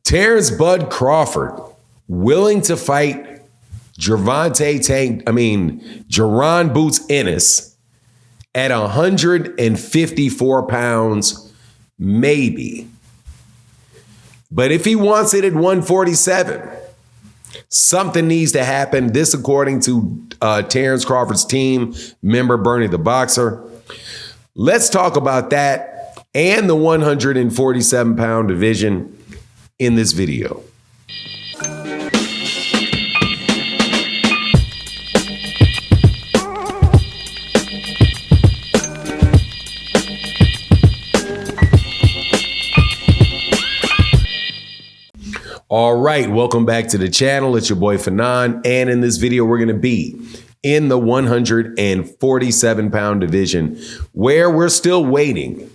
Terence Bud Crawford willing to fight Jaron Boots Ennis at 154 pounds, maybe. But if he wants it at 147, something needs to happen. This, according to Terence Crawford's team member, Bernie the Boxer. Let's talk about that and the 147-pound division in this video. All right, welcome back to the channel. It's your boy Fanon, and in this video, we're going to be in the 147-pound division, where we're still waiting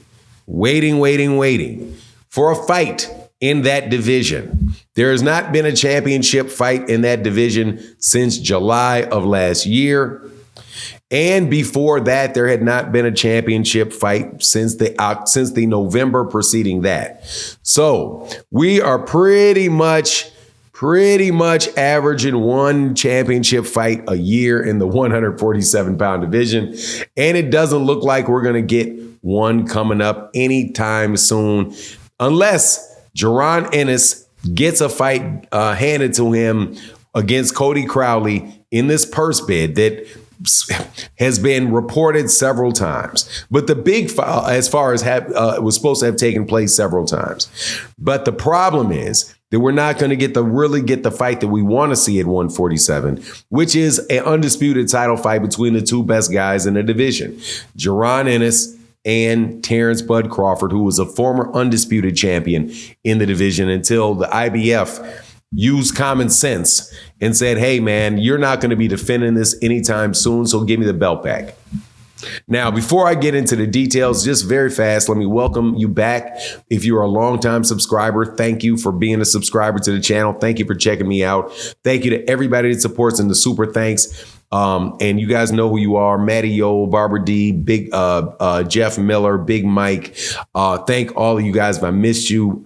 for a fight in that division. There has not been a championship fight in that division since July of last year. And before that, there had not been a championship fight since the November preceding that. So we are pretty much averaging one championship fight a year in the 147-pound division. And it doesn't look like we're going to get one coming up anytime soon, unless Jaron Ennis gets a fight handed to him against Cody Crowley in this purse bid that has been reported several times. But the big fight, as far as was supposed to have taken place several times. But the problem is that we're not going to really get the fight that we want to see at 147, which is an undisputed title fight between the two best guys in the division, Jaron Ennis and Terence Bud Crawford, who was a former undisputed champion in the division until the IBF used common sense and said, hey, man, you're not going to be defending this anytime soon, so give me the belt back. Now, before I get into the details, just very fast, let me welcome you back. If you're a longtime subscriber, thank you for being a subscriber to the channel. Thank you for checking me out. Thank you to everybody that supports in the super thanks. And you guys know who you are. Matty Yo, Barbara D, Big Jeff Miller, Big Mike. Thank all of you guys. If I missed you,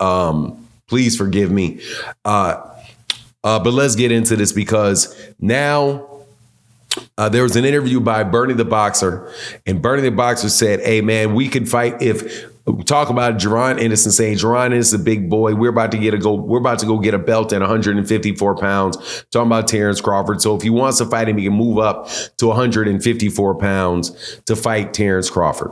please forgive me. But let's get into this, because now there was an interview by Bernie the Boxer, and Bernie the Boxer said, hey, man, we could fight if we talk about Jaron Ennis and saying Jaron Ennis is a big boy. We're about to go get a belt at 154 pounds. Talking about Terence Crawford. So if he wants to fight him, he can move up to 154 pounds to fight Terence Crawford.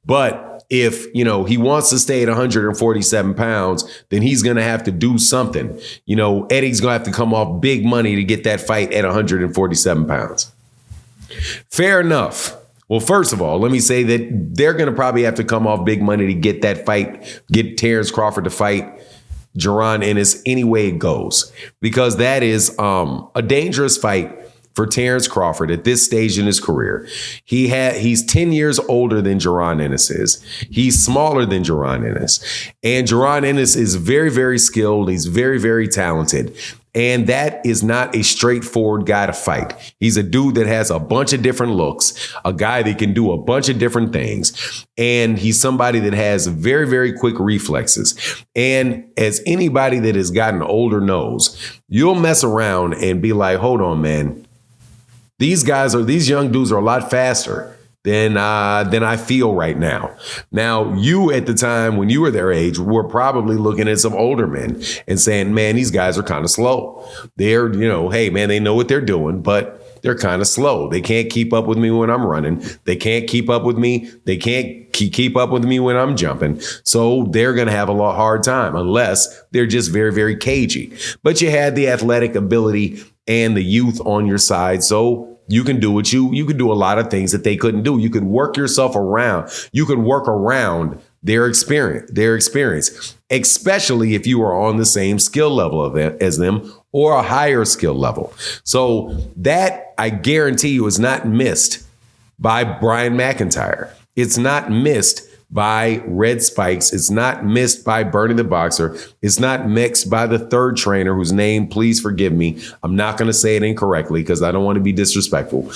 But if, he wants to stay at 147 pounds, then he's going to have to do something. Eddie's going to have to come off big money to get that fight at 147 pounds. Fair enough. Well, first of all, let me say that they're going to probably have to come off big money to get that fight, get Terence Crawford to fight Jaron Ennis any way it goes, because that is a dangerous fight for Terence Crawford at this stage in his career. He's 10 years older than Jaron Ennis is. He's smaller than Jaron Ennis. And Jaron Ennis is very, very skilled. He's very, very talented. And that is not a straightforward guy to fight. He's a dude that has a bunch of different looks, a guy that can do a bunch of different things. And he's somebody that has very, very quick reflexes. And as anybody that has gotten older knows, you'll mess around and be like, hold on, man. These young dudes are a lot faster than I feel right now. Now, you at the time when you were their age were probably looking at some older men and saying, man, these guys are kind of slow. They're, hey, man, they know what they're doing, but they're kind of slow. They can't keep up with me when I'm running. They can't keep up with me. They can't keep up with me when I'm jumping. So they're going to have a hard time unless they're just very, very cagey. But you had the athletic ability and the youth on your side. So you can do you can do a lot of things that they couldn't do. You could work yourself around. You could work around their experience, especially if you are on the same skill level as them or a higher skill level. So that, I guarantee you, is not missed by Brian McIntyre. It's not missed by Red Spikes. It's not missed by Bernie the Boxer. It's not mixed by the third trainer, whose name, please forgive me, I'm not going to say it incorrectly because I don't want to be disrespectful.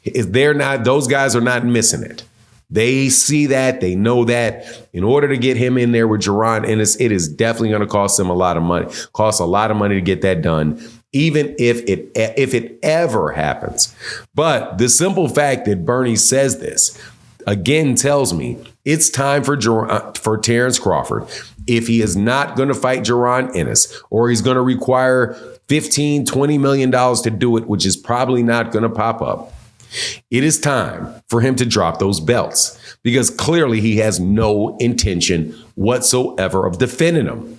Those guys are not missing it. They see that. They know that. In order to get him in there with Jaron Ennis, it is definitely going to cost him a lot of money. Costs a lot of money to get that done, even if it ever happens. But the simple fact that Bernie says this again tells me it's time for Terence Crawford. If he is not going to fight Jaron Ennis, or he's going to require $15, $20 million to do it, which is probably not going to pop up, it is time for him to drop those belts, because clearly he has no intention whatsoever of defending them.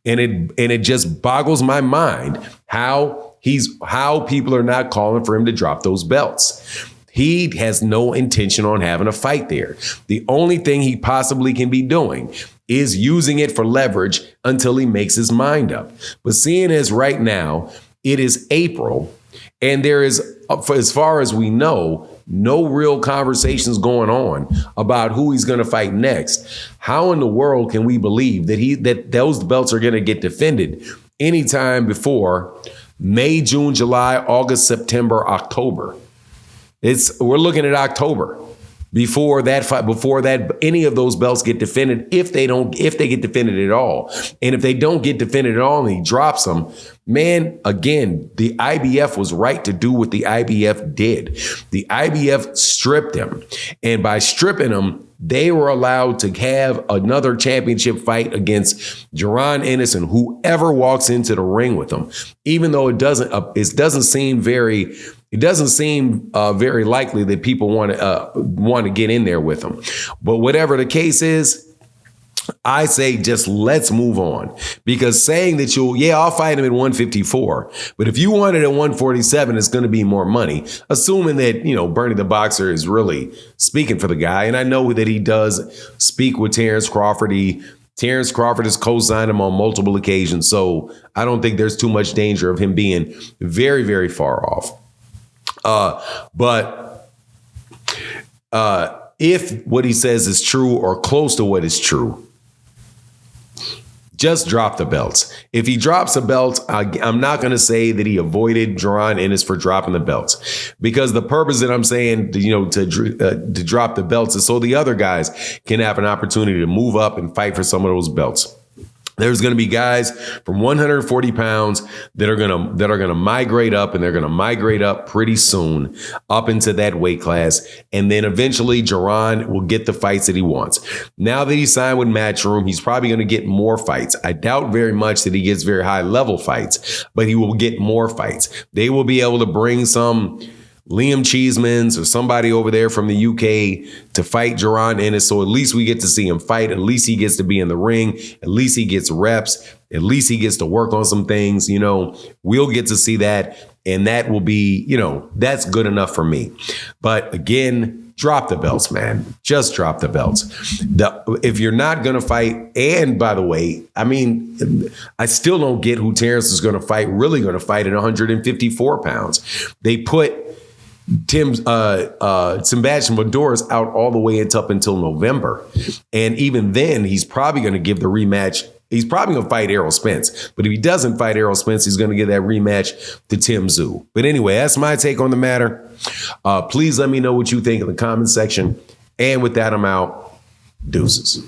And it just boggles my mind how people are not calling for him to drop those belts. He has no intention on having a fight there. The only thing he possibly can be doing is using it for leverage until he makes his mind up. But seeing as right now it is April, and there is, as far as we know, no real conversations going on about who he's going to fight next, how in the world can we believe that those belts are going to get defended anytime before May, June, July, August, September, October? We're looking at October before any of those belts get defended, if they get defended at all. And if they don't get defended at all and he drops them, man, again, the IBF was right to do what the IBF did. The IBF stripped him. And by stripping him, they were allowed to have another championship fight against Jaron Ennis and whoever walks into the ring with him, even though it doesn't seem very likely that people want to get in there with him. But whatever the case is, I say just let's move on, because saying that I'll fight him at 154, but if you want it at 147, it's going to be more money, assuming that, Bernie the Boxer is really speaking for the guy. And I know that he does speak with Terence Crawford. Terence Crawford has co-signed him on multiple occasions. So I don't think there's too much danger of him being very, very far off. But if what he says is true or close to what is true, just drop the belts. If he drops the belts, I'm not going to say that he avoided Jaron Ennis for dropping the belts, because the purpose that I'm saying, to drop the belts is so the other guys can have an opportunity to move up and fight for some of those belts. There's going to be guys from 140 pounds that are going to migrate up, and they're going to migrate up pretty soon up into that weight class. And then eventually Jaron will get the fights that he wants. Now that he's signed with Matchroom, he's probably going to get more fights. I doubt very much that he gets very high level fights, but he will get more fights. They will be able to bring some Liam Cheesemans or somebody over there from the UK to fight Jaron Ennis. So at least we get to see him fight. At least he gets to be in the ring. At least he gets reps. At least he gets to work on some things. We'll get to see that. And that will be, that's good enough for me. But again, drop the belts, man. Just drop the belts. If you're not going to fight, and by the way, I still don't get who Terence is really going to fight at 154 pounds. They put Sebastian Vandoris out all the way up until November. And even then, he's probably going to give the rematch. He's probably going to fight Errol Spence. But if he doesn't fight Errol Spence, he's going to give that rematch to Tim Tszyu. But anyway, that's my take on the matter. Please let me know what you think in the comment section. And with that, I'm out. Deuces.